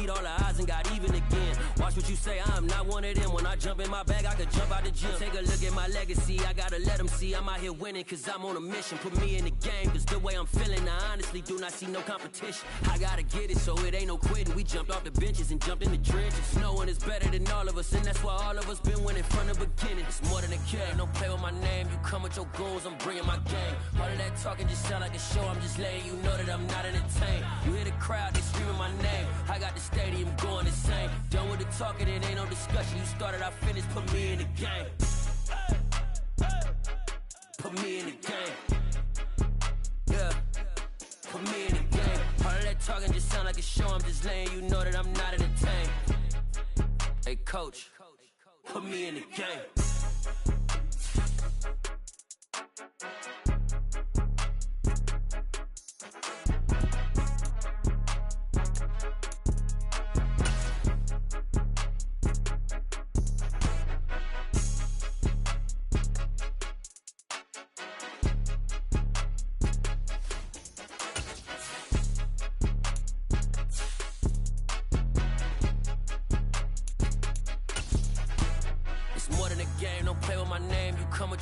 beat all the odds and got even again. Watch what you say, I'm not one of them. When I jump in my bag, I could jump out the gym. Take a look at my legacy, I gotta let them see I'm out here winning, cause I'm on a mission. Put me in the game, cause the way I'm feeling, I honestly do not see no competition. I gotta get it, so it ain't no quitting. We jumped off the benches and jumped in the trenches. No one is better than all of us, and that's why all of us been winning from the beginning. It's more than a game, don't play with my name. You come with your goals, I'm bringing my game. All of that talking just sound like a show, I'm just letting you know that I'm not entertained. You hear the crowd, they screaming my name. I got the stadium going insane. Done with the talking, it ain't no discussion. You started, I finished, put me in the game. Put me in the game. Yeah, put me in the game. All of that talking just sound like a show, I'm just letting you know that I'm not entertained. Hey coach, put me in the game.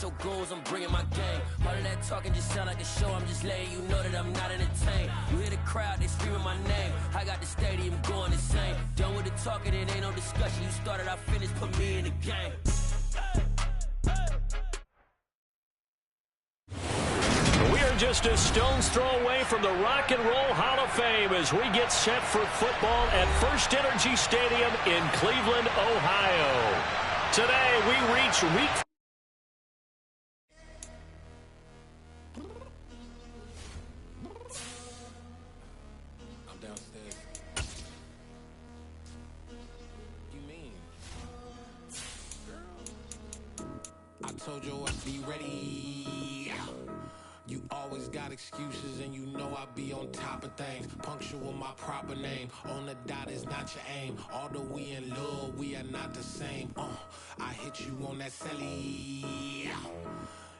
Your goals, I'm bringing my game. All of that talking just sound like a show, I'm just letting you know that I'm not entertained. You hear the crowd, they screaming my name. I got the stadium going insane. Done with the talking, it ain't no discussion. You started, I finished, put me in the game. We are just a stone's throw away from the Rock and Roll Hall of Fame as we get set for football at First Energy Stadium in Cleveland, Ohio. Today, we reach week told you I'd be ready. You always got excuses and you know I be on top of things. Punctual my proper name. On the dot is not your aim. Although we in love, we are not the same. I hit you on that celly.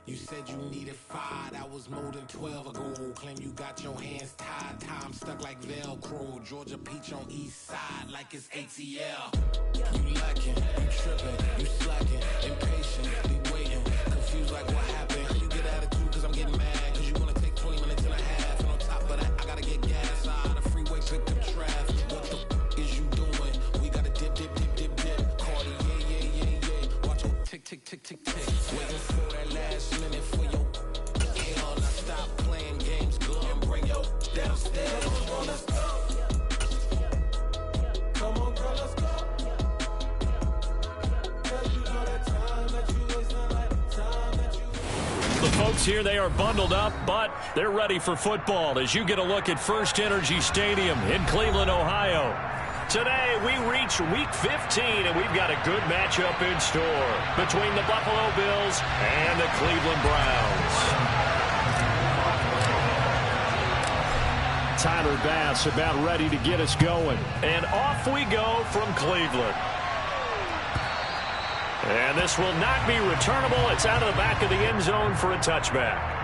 You said you needed 5, that was more than 12 ago. Claim you got your hands tied, time stuck like Velcro. Georgia Peach on east side like it's ATL. You lacking, you tripping, you slacking, impatient, be waiting, confused like what happened. You get attitude cause I'm getting mad, cause you wanna take 20 minutes and a half. And on top of that, I gotta get gas out of the freeway, pick up traffic. What the is you doing? We gotta dip, dip, dip, dip, dip. Cardi, yeah. Watch your tick, tick, tick, tick, tick. Waiting for that last minute for your hell. Now stop playing games, girl, and bring your downstairs. Come on, let's go. Come on, girl, let's go. The folks here, they are bundled up, but they're ready for football as you get a look at First Energy Stadium in Cleveland, Ohio. Today, we reach Week 15, and we've got a good matchup in store between the Buffalo Bills and the Cleveland Browns. Tyler Bass about ready to get us going. And off we go from Cleveland. And this will not be returnable. It's out of the back of the end zone for a touchback.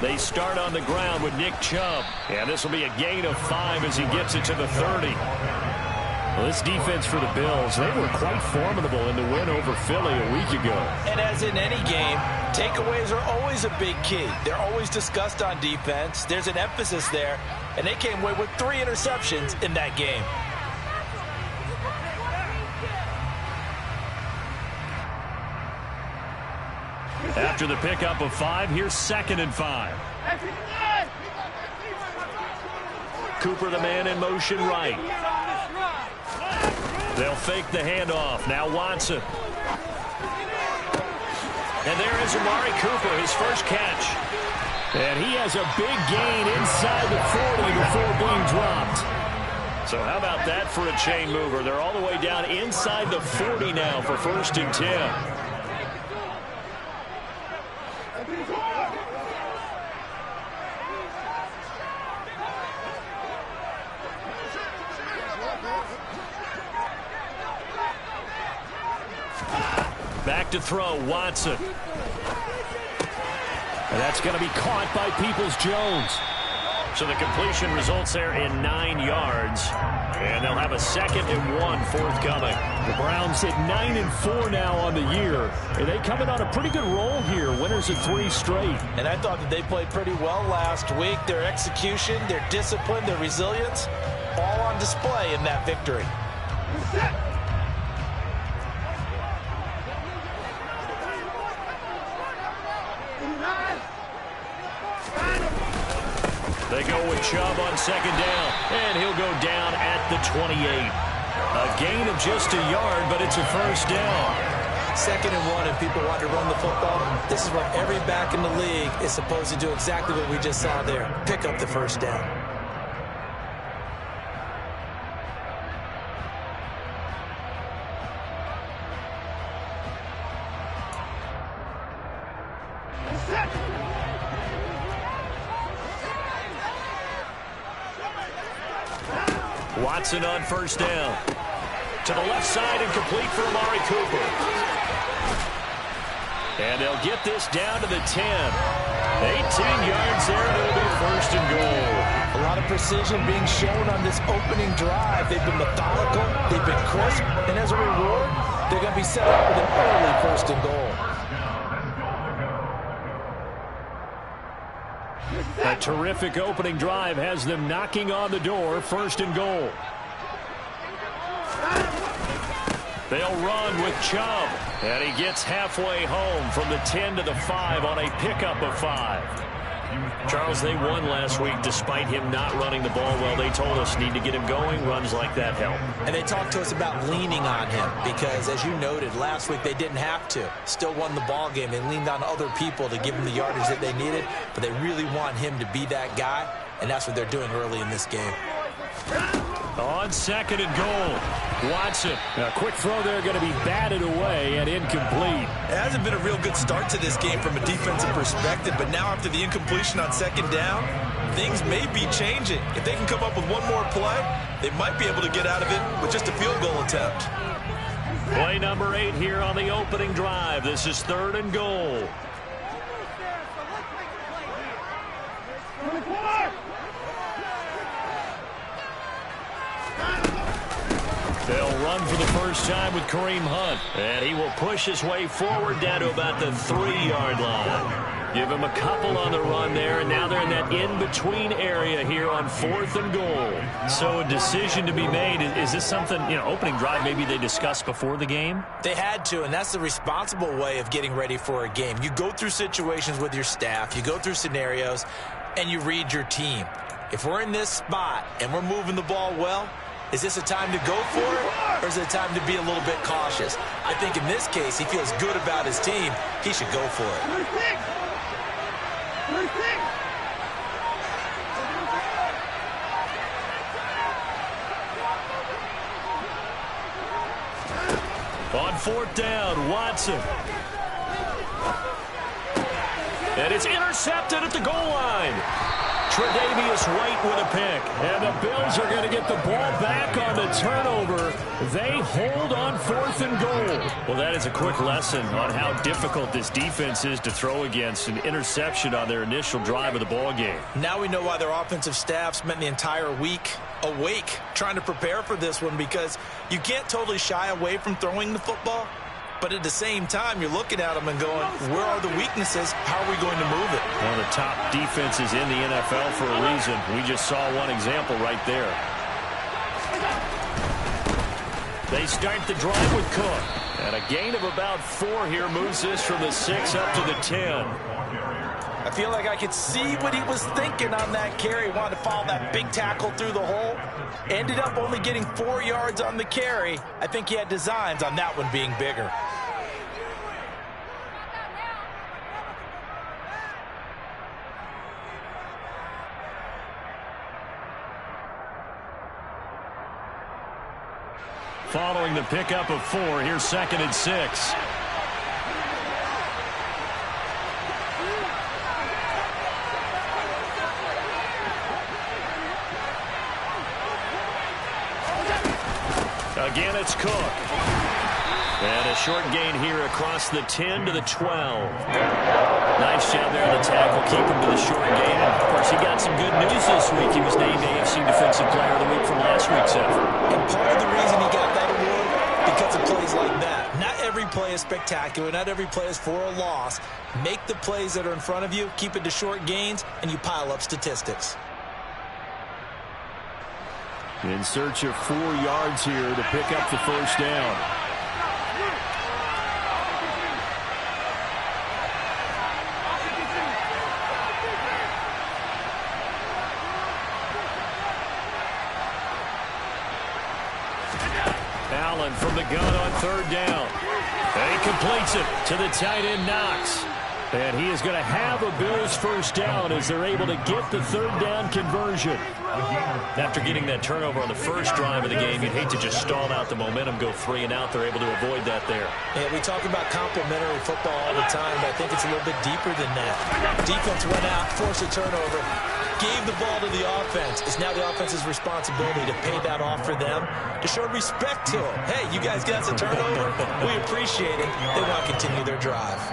They start on the ground with Nick Chubb. And this will be a gain of 5 as he gets it to the 30. Well, this defense for the Bills, they were quite formidable in the win over Philly a week ago. And as in any game, takeaways are always a big key. They're always discussed on defense. There's an emphasis there. And they came away with 3 interceptions in that game. After the pickup of 5, here's 2nd and 5. Cooper, the man in motion right. They'll fake the handoff. Now Watson. And there is Amari Cooper, his first catch. And he has a big gain inside the 40 before being dropped. So how about that for a chain mover? They're all the way down inside the 40 now for 1st and 10. to throw. Watson. And that's going to be caught by Peoples-Jones. So the completion results there in 9 yards. And they'll have a 2nd and 1 forthcoming. The Browns hit 9-4 now on the year. And they come in on a pretty good roll here. Winners of 3 straight. And I thought that they played pretty well last week. Their execution, their discipline, their resilience, all on display in that victory. They go with Chubb on 2nd down, and he'll go down at the 28. A gain of just a yard, but it's a 1st down. 2nd and 1, and people want to run the football. This is where every back in the league is supposed to do exactly what we just saw there. Pick up the 1st down. Watson on 1st down. To the left side and complete for Amari Cooper. And they'll get this down to the 10. 18 yards there, and it'll be 1st and goal. A lot of precision being shown on this opening drive. They've been methodical, they've been crisp, and as a reward, they're going to be set up with an early 1st and goal. A terrific opening drive has them knocking on the door. 1st and goal. They'll run with Chubb. And he gets halfway home from the 10 to the 5 on a pickup of 5. Charles, they won last week despite him not running the ball well. They told us need to get him going. Runs like that help. And they talked to us about leaning on him because, as you noted, last week they didn't have to. Still won the ball game. They leaned on other people to give them the yardage that they needed, but they really want him to be that guy, and that's what they're doing early in this game. On 2nd and goal, Watson. A quick throw there going to be batted away and incomplete. It hasn't been a real good start to this game from a defensive perspective, but now after the incompletion on 2nd down, things may be changing. If they can come up with one more play, they might be able to get out of it with just a field goal attempt. Play number 8 here on the opening drive. This is 3rd and goal. They'll run for the first time with Kareem Hunt. And he will push his way forward down to about the 3-yard line. Give him a couple on the run there, and now they're in that in-between area here on 4th and goal. So a decision to be made. Is this something, opening drive maybe they discussed before the game? They had to, and that's the responsible way of getting ready for a game. You go through situations with your staff, you go through scenarios, and you read your team. If we're in this spot and we're moving the ball well, is this a time to go for it, or is it a time to be a little bit cautious? I think in this case, he feels good about his team. He should go for it. On 4th down, Watson. And it's intercepted at the goal line. Tre'Davious White with a pick. And the Bills are going to get the ball back on the turnover. They hold on 4th and goal. Well, that is a quick lesson on how difficult this defense is to throw against. An interception on their initial drive of the ball game. Now we know why their offensive staff spent the entire week awake trying to prepare for this one, because you can't totally shy away from throwing the football. But at the same time, you're looking at them and going, where are the weaknesses? How are we going to move it? One of the top defenses in the NFL for a reason. We just saw one example right there. They start the drive with Cook. And a gain of about 4 here moves this from the 6 up to the 10. I feel like I could see what he was thinking on that carry. Wanted to follow that big tackle through the hole. Ended up only getting 4 yards on the carry. I think he had designs on that one being bigger. Following the pickup of 4, here's 2nd and 6. Again, it's Cook. And a short gain here across the 10 to the 12. Nice job there on the tackle, keep him to the short gain. Of course, he got some good news this week. He was named AFC Defensive Player of the Week from last week's effort. And part of the reason he got that award, because of plays like that. Not every play is spectacular. Not every play is for a loss. Make the plays that are in front of you, keep it to short gains, and you pile up statistics. In search of 4 yards here to pick up the first down. Allen from the gun on 3rd down. And he completes it to the tight end, Knox. And he is going to have a Bills first down as they're able to get the 3rd down conversion. After getting that turnover on the first drive of the game, you'd hate to just stall out the momentum, go 3 and out. They're able to avoid that there. Yeah, we talk about complementary football all the time, but I think it's a little bit deeper than that. Defense went out, forced a turnover, gave the ball to the offense. It's now the offense's responsibility to pay that off for them, to show respect to them. Hey, you guys got some turnover? We appreciate it. They want to continue their drive.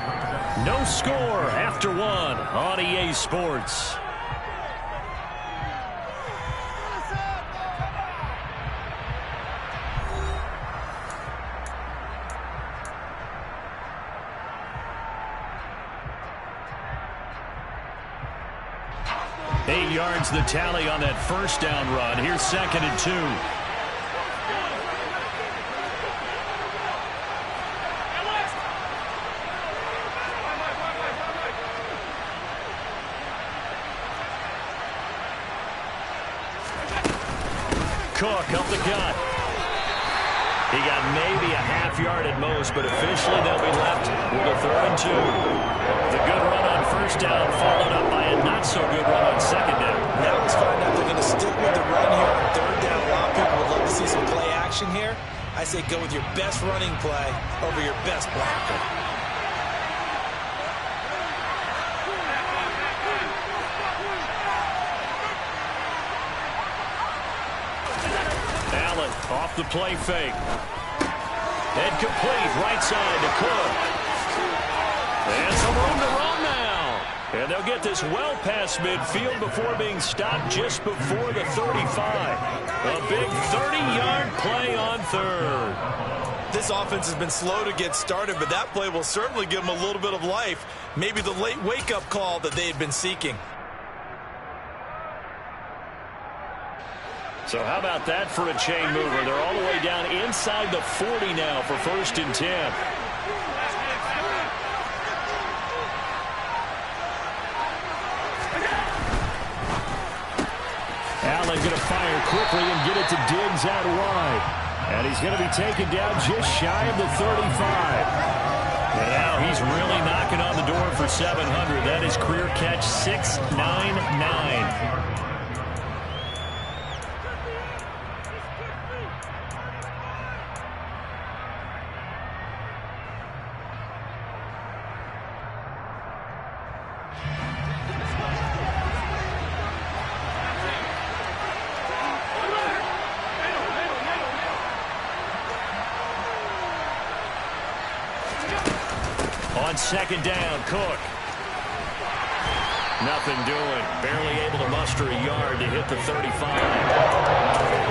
No score after 1 on EA Sports. Yards the tally on that first down run. Here's 2nd and 2. Cook up the gut. He got maybe a half yard at most, but officially they'll be left with a 3rd and 2. The good run on first down followed up by a not-so-good run on 2nd down. Now let's find out if they're going to stick with the run here on 3rd down. A lot of people would love to see some play action here. I say go with your best running play over your best blocker. Allen off the play fake. And complete right side to Cook. And some room to run now. And they'll get this well past midfield before being stopped just before the 35. A big 30-yard play on 3rd. This offense has been slow to get started, but that play will certainly give them a little bit of life. Maybe the late wake-up call that they had been seeking. So how about that for a chain mover? They're all the way down inside the 40 now for 1st and 10. Allen going to fire quickly and get it to Diggs out wide. And he's going to be taken down just shy of the 35. And now he's really knocking on the door for 700. That is career catch 699. On 2nd down, Cook. Nothing doing. Barely able to muster a yard to hit the 35.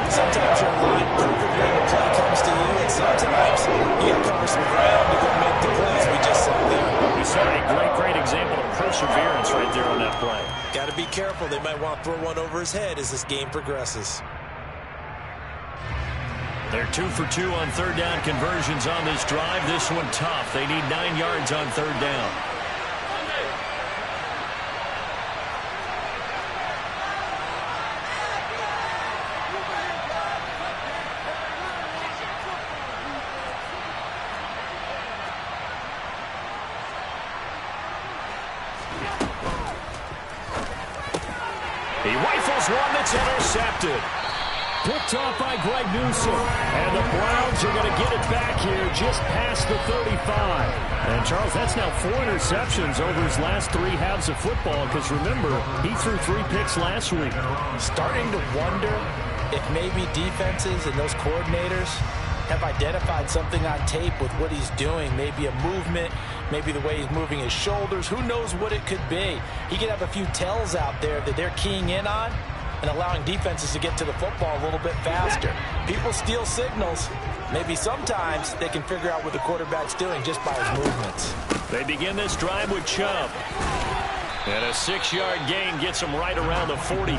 Sometimes you're in line perfectly when the play comes to you, and sometimes you got to cover some ground to go make the plays we just saw there. We saw a great example of perseverance right there on that play. Got to be careful. They might want to throw one over his head as this game progresses. They're 2 for 2 on 3rd down conversions on this drive. This one tough. They need 9 yards on 3rd down. He rifles one that's intercepted. Picked off by Greg Newsom. And the Browns are going to get it back here just past the 35. And, Charles, that's now 4 interceptions over his last 3 halves of football because, remember, he threw 3 picks last week. Starting to wonder if maybe defenses and those coordinators have identified something on tape with what he's doing. Maybe a movement, maybe the way he's moving his shoulders. Who knows what it could be? He could have a few tells out there that they're keying in on and allowing defenses to get to the football a little bit faster. People steal signals. Maybe sometimes they can figure out what the quarterback's doing just by his movements. They begin this drive with Chubb. And a 6-yard gain gets him right around the 43.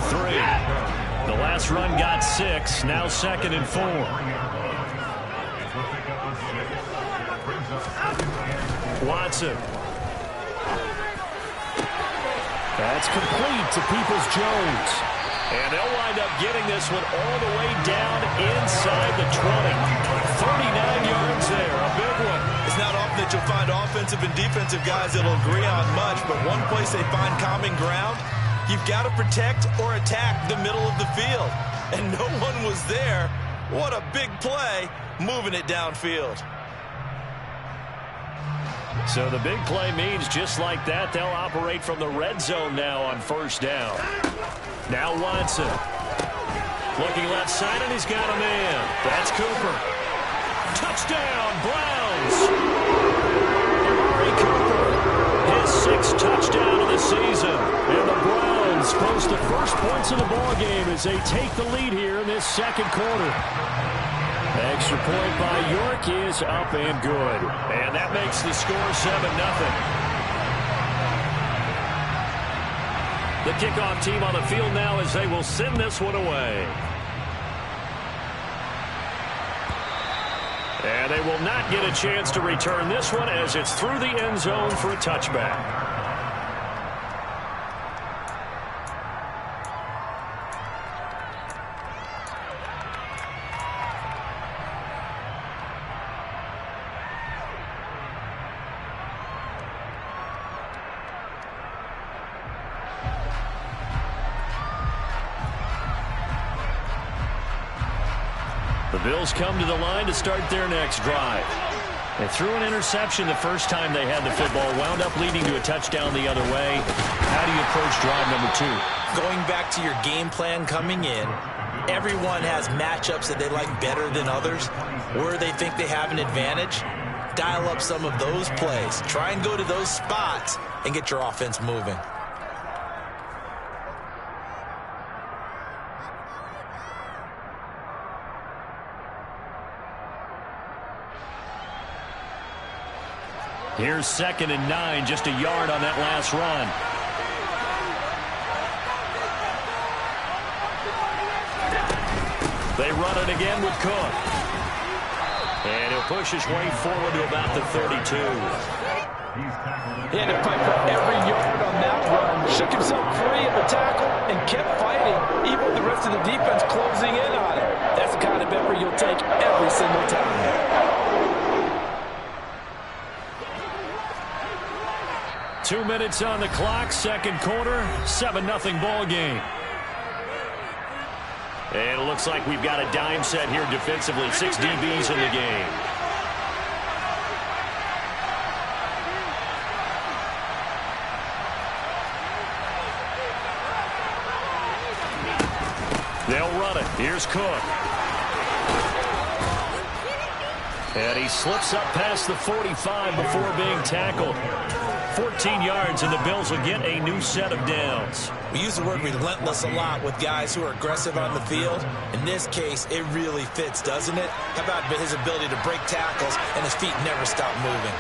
The last run got 6, now 2nd and 4. Watson. That's complete to Peoples-Jones. And they'll wind up getting this one all the way down inside the 20. 39 yards there, a big one. It's not often that you'll find offensive and defensive guys that'll agree on much, but one place they find common ground, you've got to protect or attack the middle of the field. And no one was there. What a big play, moving it downfield. So the big play means just like that, they'll operate from the red zone now on 1st down. Now Watson. Looking left side, and he's got a man. That's Cooper. Touchdown, Browns. Amari Cooper, his 6th touchdown of the season. And the Browns post the first points of the ballgame as they take the lead here in this 2nd quarter. Extra point by York is up and good. And that makes the score 7-0. The kickoff team on the field now as they will send this one away. And they will not get a chance to return this one as it's through the end zone for a touchback. The Bills come to the line to start their next drive. They threw an interception the first time they had the football, wound up leading to a touchdown the other way. How do you approach drive number 2? Going back to your game plan coming in, everyone has matchups that they like better than others, where they think they have an advantage. Dial up some of those plays. Try and go to those spots and get your offense moving. Here's 2nd and 9, just a yard on that last run. They run it again with Cook. And he'll push his way forward to about the 32. He had to fight for every yard on that run. Shook himself free of the tackle and kept fighting, even with the rest of the defense closing in on him. That's the kind of effort you'll take every single time. 2 minutes on the clock, 2nd quarter, 7-0 ball game. And it looks like we've got a dime set here defensively. 6 DBs in the game. They'll run it. Here's Cook. And he slips up past the 45 before being tackled. 14 yards, and the Bills will get a new set of downs. We use the word relentless a lot with guys who are aggressive on the field. In this case, it really fits, doesn't it? How about his ability to break tackles and his feet never stop moving?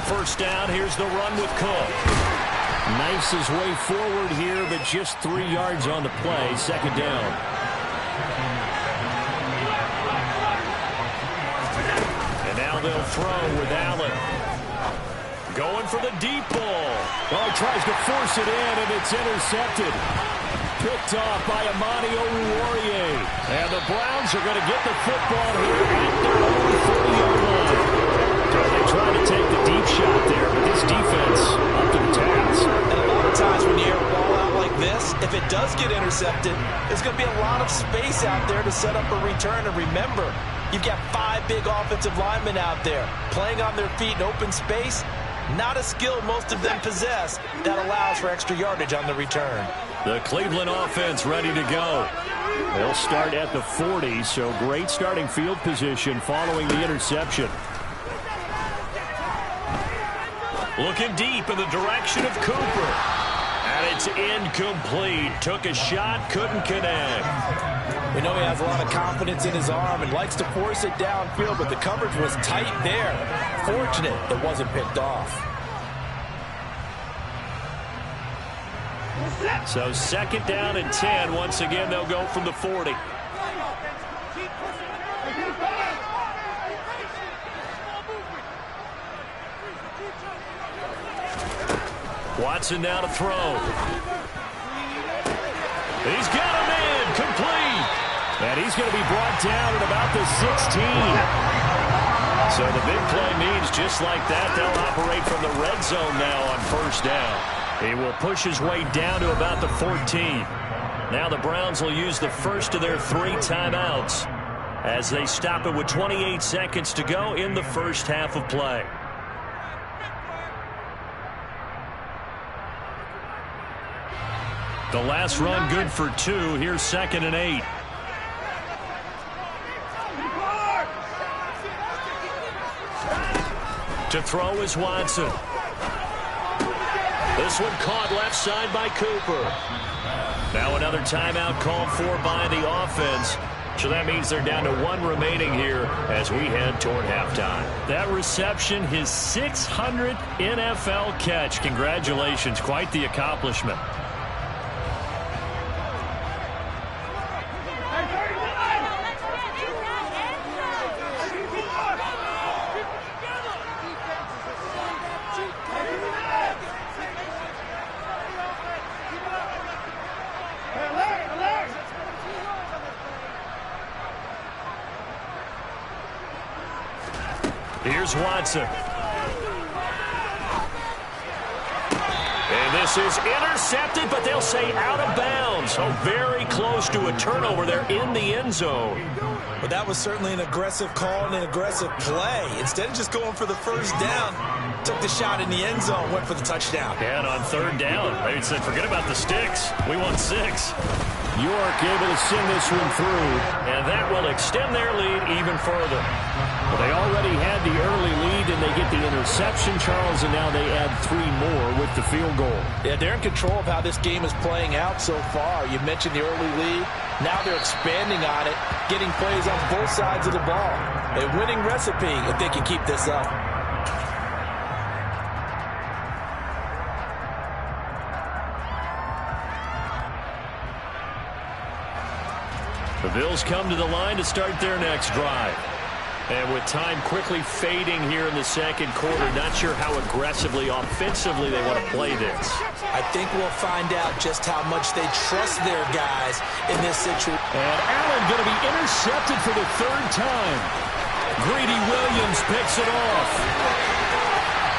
First down, here's the run with Cook. Knifes his way forward here, but just 3 yards on the play. 2nd down. They'll throw with Allen. Going for the deep ball. Oh, he tries to force it in, and it's intercepted. Picked off by Amani Oruwariye. And the Browns are going to get the football here at their own 40-yard line. They try to take the deep shot there, but this defense up to the task. And a lot of times when you air a ball out like this, if it does get intercepted, there's going to be a lot of space out there to set up a return. And remember, you've got 5 big offensive linemen out there playing on their feet in open space. Not a skill most of them possess that allows for extra yardage on the return. The Cleveland offense ready to go. They'll start at the 40, so great starting field position following the interception. Looking deep in the direction of Cooper. And it's incomplete. Took a shot, couldn't connect. We know he has a lot of confidence in his arm and likes to force it downfield, but the coverage was tight there. Fortunate it wasn't picked off. So 2nd down and 10. Once again, they'll go from the 40. Watson now to throw. He's got a man complete. And he's going to be brought down at about the 16. So the big play means just like that, they'll operate from the red zone now on 1st down. He will push his way down to about the 14. Now the Browns will use the first of their 3 timeouts as they stop it with 28 seconds to go in the first half of play. The last run good for 2. Here's 2nd and 8. To throw is Watson. This one caught left side by Cooper. Now another timeout called for by the offense. So that means they're down to 1 remaining here as we head toward halftime. That reception, his 600th NFL catch. Congratulations. Quite the accomplishment. Here's Watson. And this is intercepted, but they'll say out of bounds. So very close to a turnover there in the end zone. But that was certainly an aggressive call and an aggressive play. Instead of just going for the first down, took the shot in the end zone, went for the touchdown. And on 3rd down, they said, forget about the sticks. We want 6. York able to send this one through, and that will extend their lead even further. Well, they already had the early lead, and they get the interception, Charles, and now they add 3 more with the field goal. Yeah, they're in control of how this game is playing out so far. You mentioned the early lead. Now they're expanding on it, getting plays on both sides of the ball. A winning recipe if they can keep this up. The Bills come to the line to start their next drive. And with time quickly fading here in the 2nd quarter, not sure how aggressively, offensively they want to play this. I think we'll find out just how much they trust their guys in this situation. And Allen going to be intercepted for the 3rd time. Greedy Williams picks it off.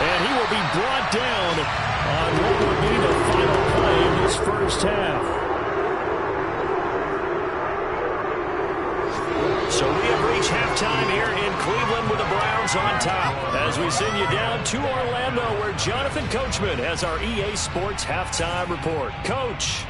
And he will be brought down on what will be the final play in this first half. So we have reached halftime here in Cleveland with the Browns on top as we send you down to Orlando where Jonathan Coachman has our EA Sports Halftime Report. Coach.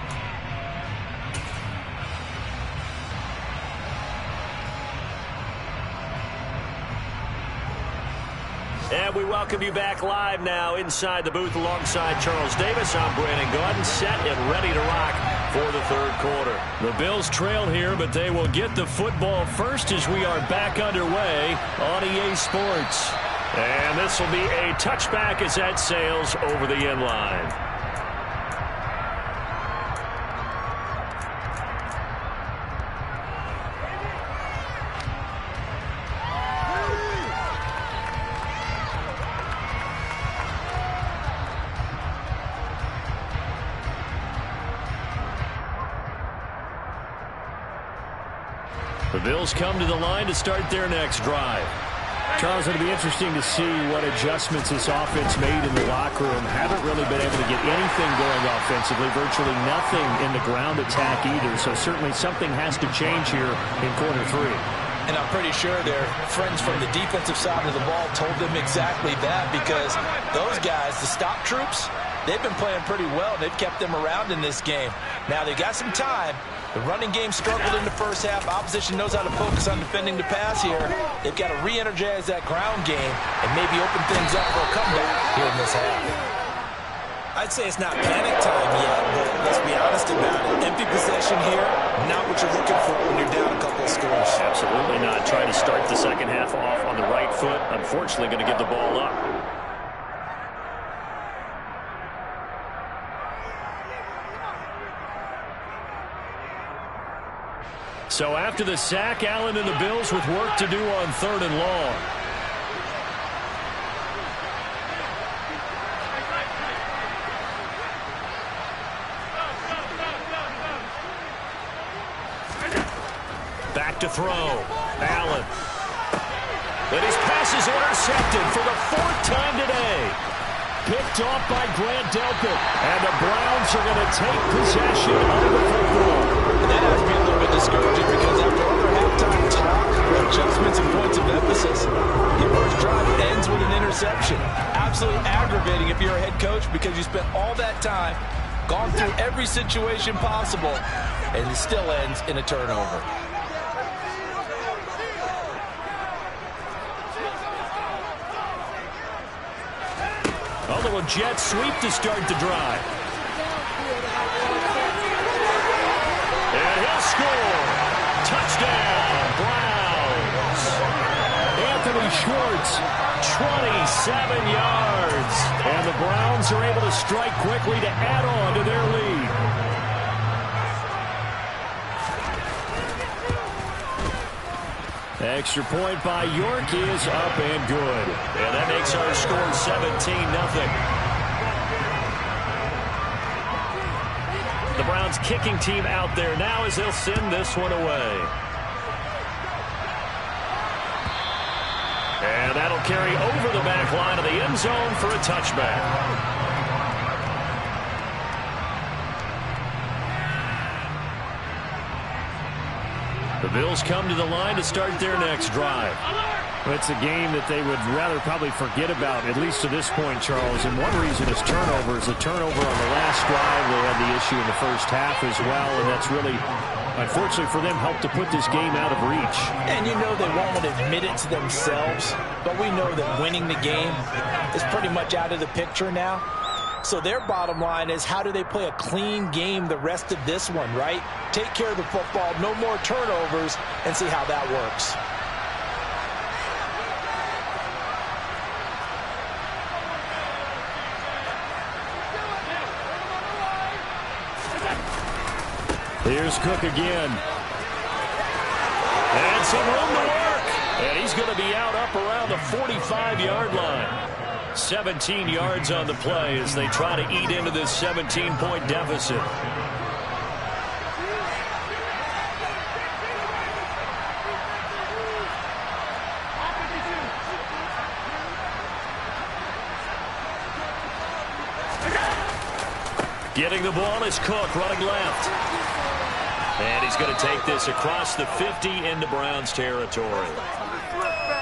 And we welcome you back live now inside the booth alongside Charles Davis. I'm Brandon Gordon, set and ready to rock for the 3rd quarter. The Bills trail here, but they will get the football first as we are back underway on EA Sports. And this will be a touchback as that sails over the end line. The Bills come to the line to start their next drive. Charles, it'll be interesting to see what adjustments this offense made in the locker room. Haven't really been able to get anything going offensively, virtually nothing in the ground attack either. So certainly something has to change here in quarter 3. And I'm pretty sure their friends from the defensive side of the ball told them exactly that, because those guys, the stop troops, they've been playing pretty well, and they've kept them around in this game. Now, they got some time. The running game struggled in the first half. Opposition knows how to focus on defending the pass here. They've got to re-energize that ground game and maybe open things up for a comeback here in this half. I'd say it's not panic time yet, but let's be honest about it. Empty possession here, not what you're looking for when you're down a couple of scores. Absolutely not. Trying to start the second half off on the right foot. Unfortunately, going to give the ball up. So after the sack, Allen and the Bills with work to do on 3rd and long. Back to throw. Allen. And his pass is intercepted for the 4th time today. Picked off by Grant Delpit. And the Browns are going to take possession of the football. That has to be a little bit discouraging because after all their halftime talk, adjustments and points of emphasis, the first drive ends with an interception. Absolutely aggravating if you're a head coach because you spent all that time, gone through every situation possible, and it still ends in a turnover. A little jet sweep to start the drive. And he'll score. Touchdown, Browns. Anthony Schwartz, 27 yards. And the Browns are able to strike quickly to add on to their lead. Extra point by York is up and good. And that makes our score 17-0. The Browns kicking team out there now as they'll send this one away. And that'll carry over the back line of the end zone for a touchback. The Bills come to the line to start their next drive. Well, it's a game that they would rather probably forget about, at least to this point, Charles. And one reason is turnovers. The turnover on the last drive, they had the issue in the first half as well, and that's really, unfortunately for them, helped to put this game out of reach. And you know they won't admit it to themselves, but we know that winning the game is pretty much out of the picture now. So their bottom line is, how do they play a clean game the rest of this one, right? Take care of the football, no more turnovers, and see how that works. Here's Cook again. And some room to work. And he's going to be out up around the 45-yard line. 17 yards on the play as they try to eat into this 17-point deficit. Getting the ball is Cook running left. And he's going to take this across the 50 into Browns territory.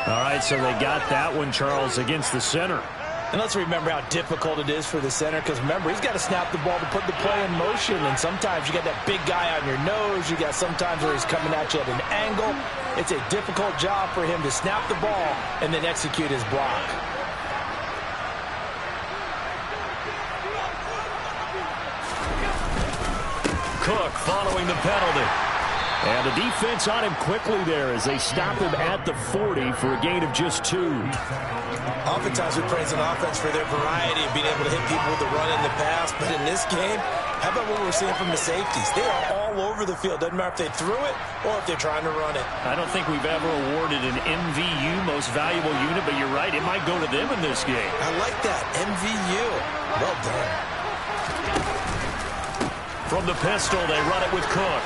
All right, so they got that one, Charles, against the center. And let's remember how difficult it is for the center, because remember, he's got to snap the ball to put the play in motion, and sometimes you got that big guy on your nose. You got sometimes where he's coming at you at an angle. It's a difficult job for him to snap the ball and then execute his block. Cook following the penalty. And the defense on him quickly there as they stop him at the 40 for a gain of just 2. Oftentimes we praise an offense for their variety of being able to hit people with the run in the pass, but in this game, how about what we're seeing from the safeties? They are all over the field. Doesn't matter if they threw it or if they're trying to run it. I don't think we've ever awarded an MVU, most valuable unit, but you're right, it might go to them in this game. I like that, MVU. Well done. From the pistol, they run it with Cook.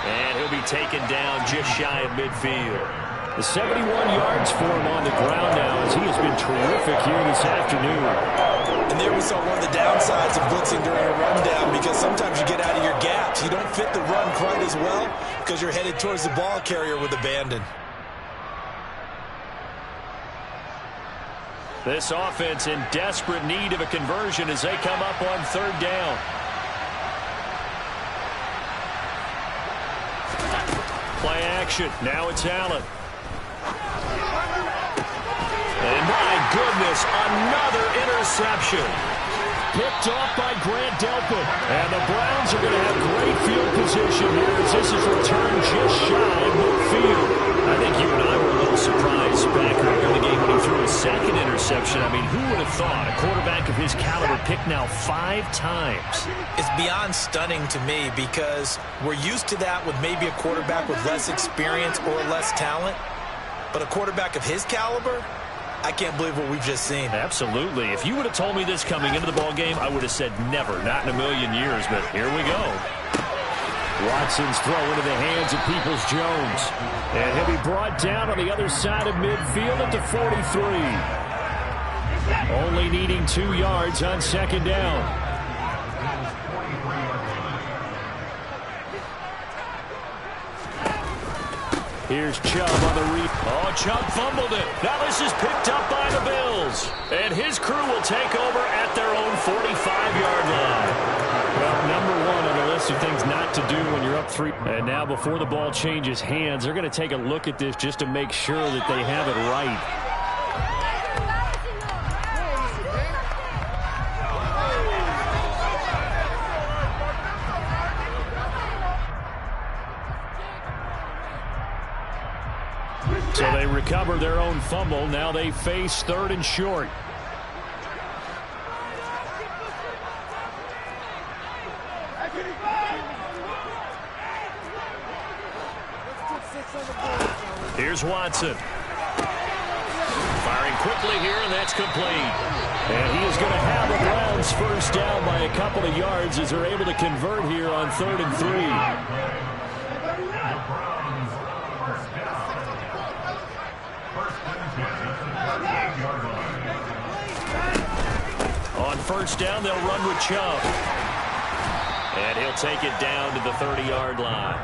And he'll be taken down just shy of midfield. The 71 yards for him on the ground now as he has been terrific here this afternoon. And there we saw one of the downsides of blitzing during a rundown, because sometimes you get out of your gaps. You don't fit the run quite as well because you're headed towards the ball carrier with abandon. This offense in desperate need of a conversion as they come up on third down. Play action. Now it's Allen. And my goodness, another interception. Picked off by Grant Delpit. And the Browns are going to have great field position here as this is returned just shy of midfield. I think you and I were a little surprised back earlier in the game when he threw a second interception. I mean, who would have thought a quarterback of his caliber picked now 5 times? It's beyond stunning to me because we're used to that with maybe a quarterback with less experience or less talent. But a quarterback of his caliber, I can't believe what we've just seen. Absolutely. If you would have told me this coming into the ball game, I would have said never, not in a million years. But here we go. Watson's throw into the hands of Peoples-Jones. And he'll be brought down on the other side of midfield at the 43. Only needing 2 yards on second down. Here's Chubb on the read. Oh, Chubb fumbled it. Now this is picked up by the Bills. And his crew will take over at their own 45-yard line. Well, number 1 on the list of things not to do when you're up 3. And now before the ball changes hands, they're going to take a look at this just to make sure that they have it right. So they recover their own fumble. Now they face 3rd and short. Here's Watson. Firing quickly here, and that's complete. And he is going to have the Browns first down by a couple of yards as they're able to convert here on 3rd and 3. On first down, they'll run with Chubb. And he'll take it down to the 30-yard line.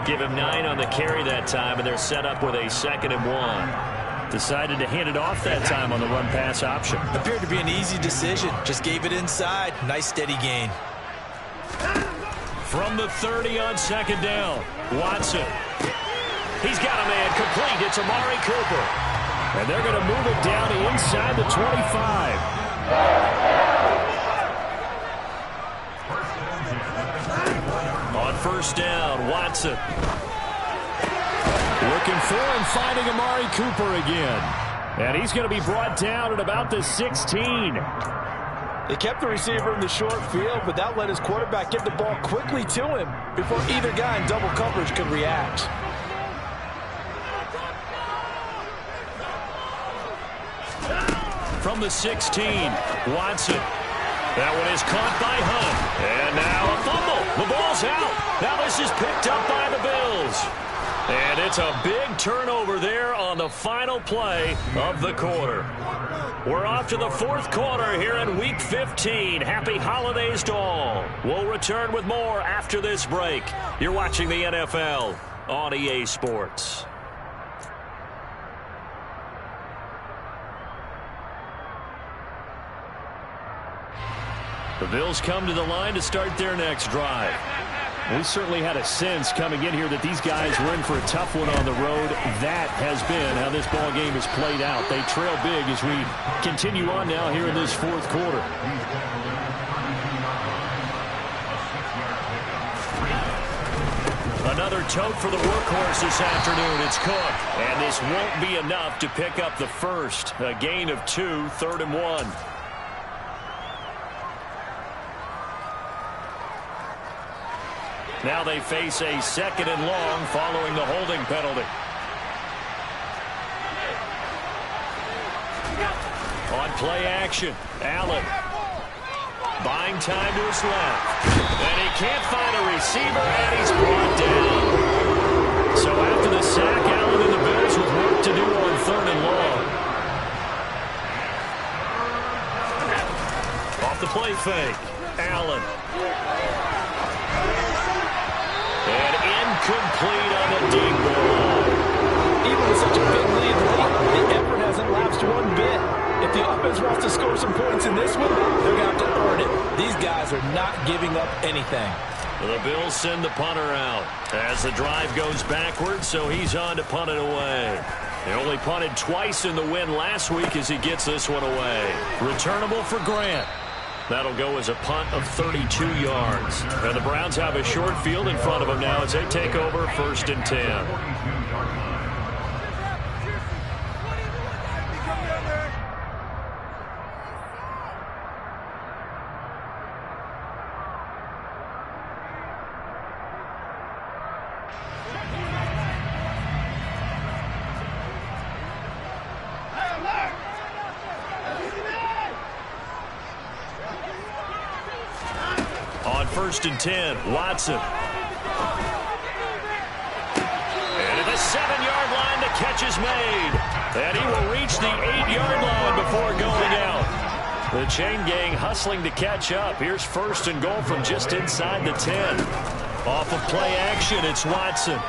Give him 9 on the carry that time, and they're set up with a 2nd and 1. Decided to hand it off that time on the run-pass option. Appeared to be an easy decision. Just gave it inside. Nice, steady gain. From the 30 on second down, Watson. He's got a man complete. It's Amari Cooper. And they're going to move it down to inside the 25. On first down, Watson. Looking for and finding Amari Cooper again. And he's going to be brought down at about the 16. They kept the receiver in the short field, but that let his quarterback get the ball quickly to him before either guy in double coverage could react. From the 16, Watson. That one is caught by Hunt. And now a fumble. The ball's out. Now this is picked up by the Bills. And it's a big turnover there on the final play of the quarter. We're off to the 4th quarter here in Week 15. Happy holidays to all. We'll return with more after this break. You're watching the NFL on EA Sports. The Bills come to the line to start their next drive. We certainly had a sense coming in here that these guys were in for a tough one on the road. That has been how this ball game has played out. They trail big as we continue on now here in this 4th quarter. Another tote for the workhorse this afternoon. It's Cook. And this won't be enough to pick up the first. A gain of 2, 3rd and 1. Now they face a 2nd and long following the holding penalty. On play action, Allen. Buying time to his left. And he can't find a receiver, and he's brought down. So after the sack, Allen and the Bills with work to do on 3rd and long. Off the play fake, Allen. And incomplete on the deep ball. Even with such a big lead late, the effort hasn't lapsed one bit. If the some points in this one, they're going to have to earn it. These guys are not giving up anything. The Bills send the punter out as the drive goes backwards, so he's on to punt it away. They only punted twice in the win last week as he gets this one away. Returnable for Grant. That'll go as a punt of 32 yards. And the Browns have a short field in front of them now as they take over 1st and 10. On 1st and 10, Watson. And at the 7-yard line, the catch is made. And he will reach the 8-yard line before going out. The chain gang hustling to catch up. Here's 1st and goal from just inside the 10. Off of play action, it's Watson.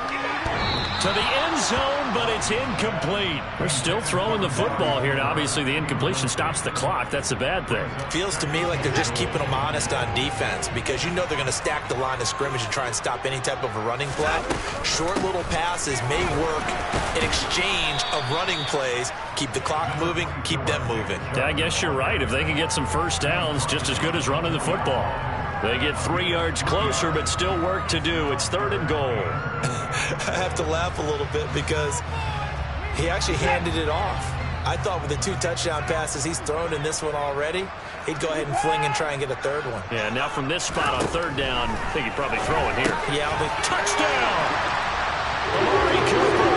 To the end zone, but it's incomplete. They're still throwing the football here. Now, obviously, the incompletion stops the clock. That's a bad thing. Feels to me like they're just keeping them honest on defense because you know they're going to stack the line of scrimmage and try and stop any type of a running play. Short little passes may work in exchange of running plays. Keep the clock moving, keep them moving. Yeah, I guess you're right. If they can get some first downs, just as good as running the football. They get 3 yards closer, but still work to do. It's 3rd and goal. I have to laugh a little bit because he actually handed it off. I thought with the 2 touchdown passes he's thrown in this one already, he'd go ahead and fling and try and get a 3rd one. Yeah, now from this spot on 3rd down, I think he'd probably throw it here. Yeah, but touchdown! Amari Cooper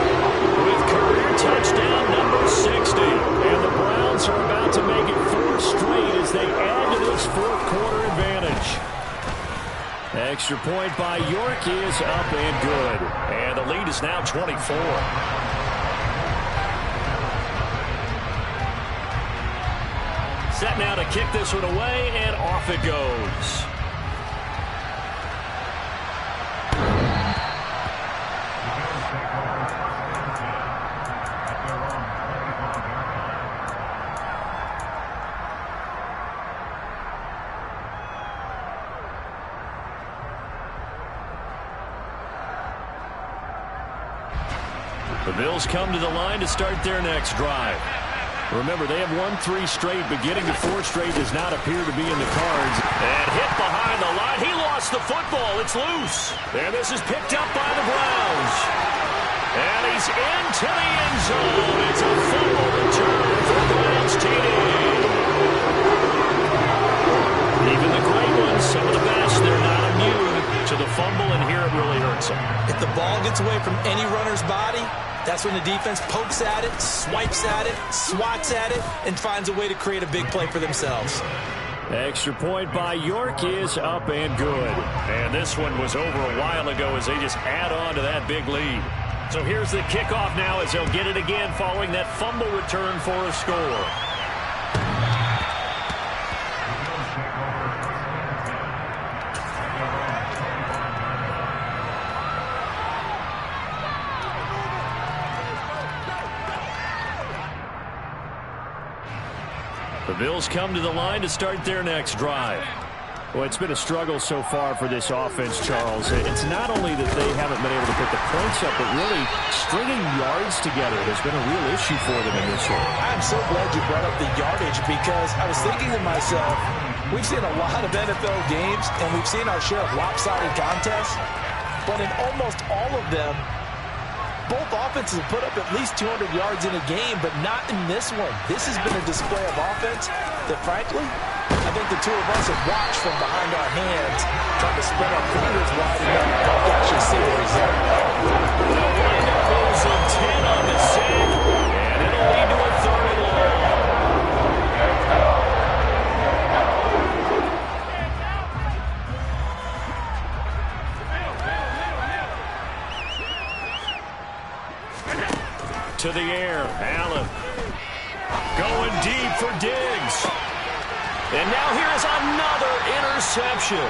with career touchdown number 60. And the Browns are about to make it 4 straight as they add to this 4th quarter advantage. Extra point by York is up and good. And the lead is now 24. Set now to kick this one away, and off it goes. The Bills come to the line to start their next drive. Remember, they have won 3 straight, but getting to 4 straight does not appear to be in the cards. And hit behind the line. He lost the football. It's loose. And this is picked up by the Browns. And he's into the end zone. It's a fumble return for the Browns TD. Even the great ones, some of the best, they're not immune to the fumble, and here it really hurts them. if the ball gets away from any runner's body, that's when the defense pokes at it, swipes at it, swats at it, and finds a way to create a big play for themselves. Extra point by York is up and good. And this one was over a while ago as they just add on to that big lead. So here's the kickoff now as they'll get it again following that fumble return for a score. The Bills come to the line to start their next drive. Well, it's been a struggle so far for this offense, Charles. It's not only that they haven't been able to put the points up, but really stringing yards together has been a real issue for them in this one. I'm so glad you brought up the yardage because I was thinking to myself, we've seen a lot of NFL games and we've seen our share of lopsided contests, but in almost all of them, both offenses have put up at least 200 yards in a game, but not in this one. This has been a display of offense that, frankly, I think the two of us have watched from behind our hands, trying to spread our fingers wide enough to actually see the result. They'll wind up losing 10 on the sack, and it'll lead to a third and long. To the air, Allen. Going deep for Diggs. And now here's another interception.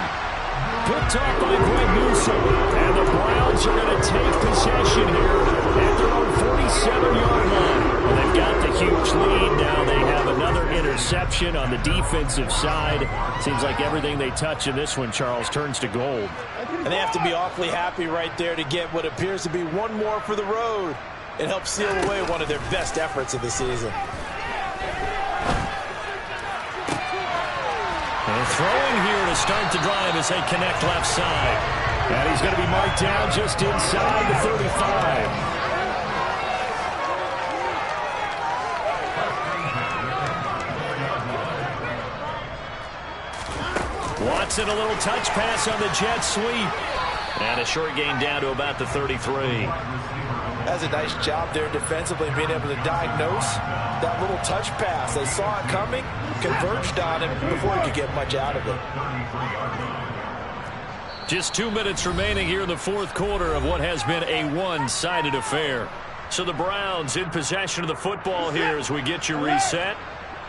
Picked up by Greg Newsom. And the Browns are going to take possession here at their own 47-yard line. Well, they've got the huge lead. Now they have another interception. interception on the defensive side. Seems like everything they touch in this one, Charles, turns to gold. And they have to be awfully happy right there to get what appears to be one more for the road. It helps seal away one of their best efforts of the season. And throwing here to start the drive as they connect left side. And he's going to be marked down just inside the 35. Watson, a little touch pass on the jet sweep. And a short gain down to about the 33. That's a nice job there defensively, being able to diagnose that little touch pass. They saw it coming, converged on him before he could get much out of it. Just 2 minutes remaining here in the fourth quarter of what has been a one-sided affair. So the Browns in possession of the football here as we get you reset.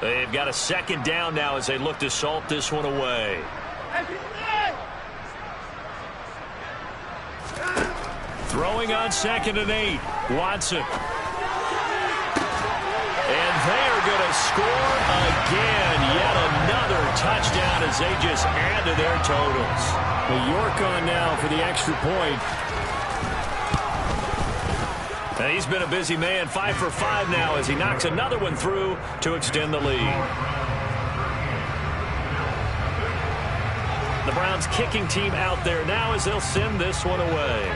They've got a second down now as they look to salt this one away. Throwing on 2nd and 8. Watson. And they're going to score again. Yet another touchdown as they just add to their totals. York on now for the extra point. And he's been a busy man. 5 for 5 now as he knocks another one through to extend the lead. The Browns kicking team out there now as they'll send this one away.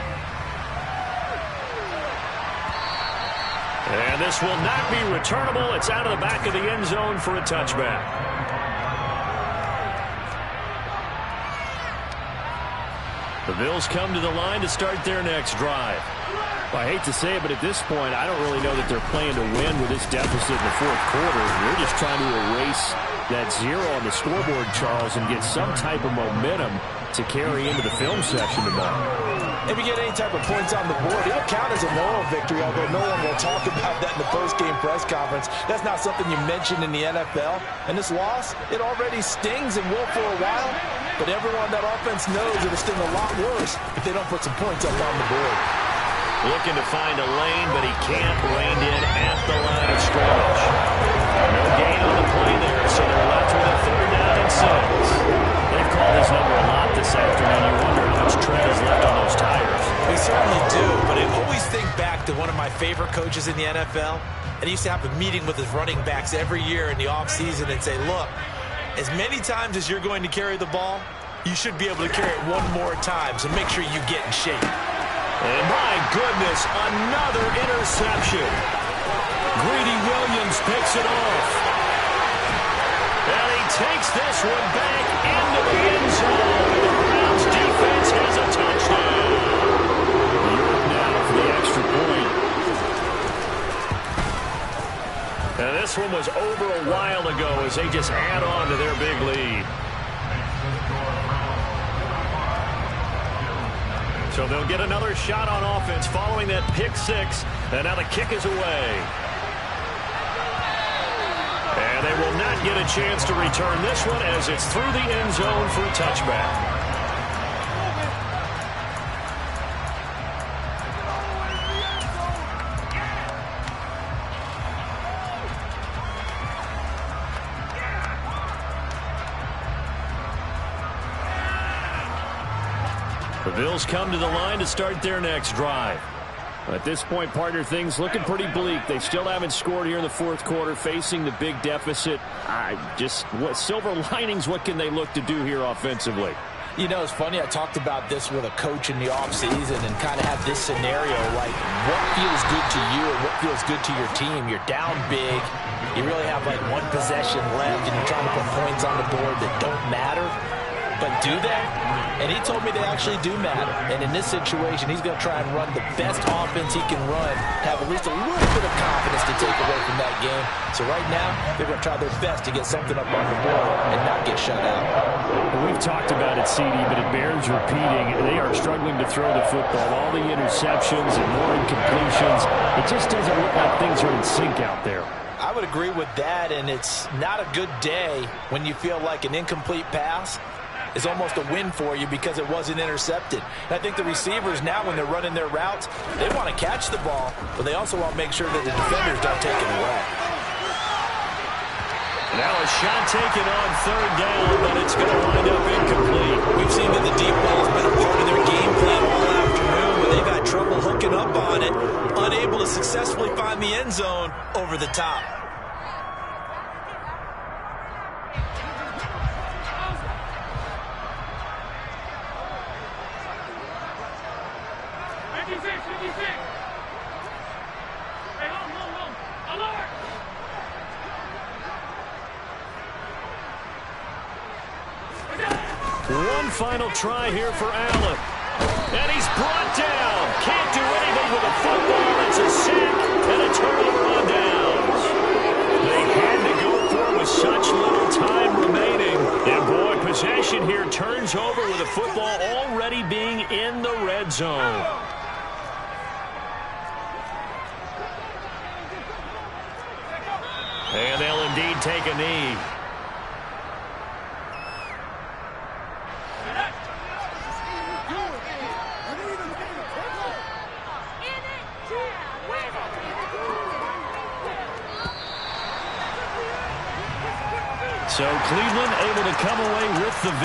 And this will not be returnable. It's out of the back of the end zone for a touchback. The Bills come to the line to start their next drive. Well, I hate to say it, but at this point, I don't really know that they're playing to win with this deficit in the fourth quarter. They're just trying to erase that 0 on the scoreboard, Charles, and get some type of momentum to carry into the film section tomorrow. If you get any type of points on the board, it'll count as a moral victory, although no one will talk about that in the post-game press conference. That's not something you mentioned in the NFL. And this loss, it already stings and will for a while, but everyone on that offense knows it'll sting a lot worse if they don't put some points up on the board. Looking to find a lane, but he can't. Reined in at the line of scrimmage. No gain on the play there, so they're left with a 3rd down and 6. They've called this number a lot this afternoon. You wonder how much tread is left on those tires. They certainly do, but I always think back to one of my favorite coaches in the NFL, and he used to have a meeting with his running backs every year in the offseason and say, look, as many times as you're going to carry the ball, you should be able to carry it one more time, so make sure you get in shape. And my goodness, another interception. Greedy Williams picks it off. And he takes this one back into the end zone. The Browns defense has a touchdown. Europe now for the extra point. And this one was over a while ago as they just add on to their big lead. So they'll get another shot on offense following that pick 6. And now the kick is away. And they will not get a chance to return this one as it's through the end zone for a touchback. The Bills come to the line to start their next drive. At this point, partner, things looking pretty bleak. They still haven't scored here in the fourth quarter, facing the big deficit. What silver linings, what can they look to do here offensively? You know, it's funny, I talked about this with a coach in the offseason and kind of had this scenario, like what feels good to you and what feels good to your team. You're down big. You really have like one possession left and you're trying to put points on the board that don't matter. But do they? And he told me they actually do matter. And in this situation, he's going to try and run the best offense he can run, have at least a little bit of confidence to take away from that game. So right now, they're going to try their best to get something up on the board and not get shut out. We've talked about it, CD, but it bears repeating. They are struggling to throw the football. All the interceptions and more incompletions. It just doesn't look like things are in sync out there. I would agree with that, and it's not a good day when you feel like an incomplete pass is almost a win for you because it wasn't intercepted. And I think the receivers now, when they're running their routes, they want to catch the ball, but they also want to make sure that the defenders don't take it away. Now a shot taken on third down, but it's going to wind up incomplete. We've seen that the deep ball's been a part of their game plan all afternoon, but they've had trouble hooking up on it, unable to successfully find the end zone over the top. One final try here for Allen. And he's brought down. Can't do anything with the football. It's a sack and a turnover on downs. They had to go for it with such little time remaining. And boy, possession here turns over with the football already being in the red zone. And they'll indeed take a knee. So Cleveland able to come away with the victory.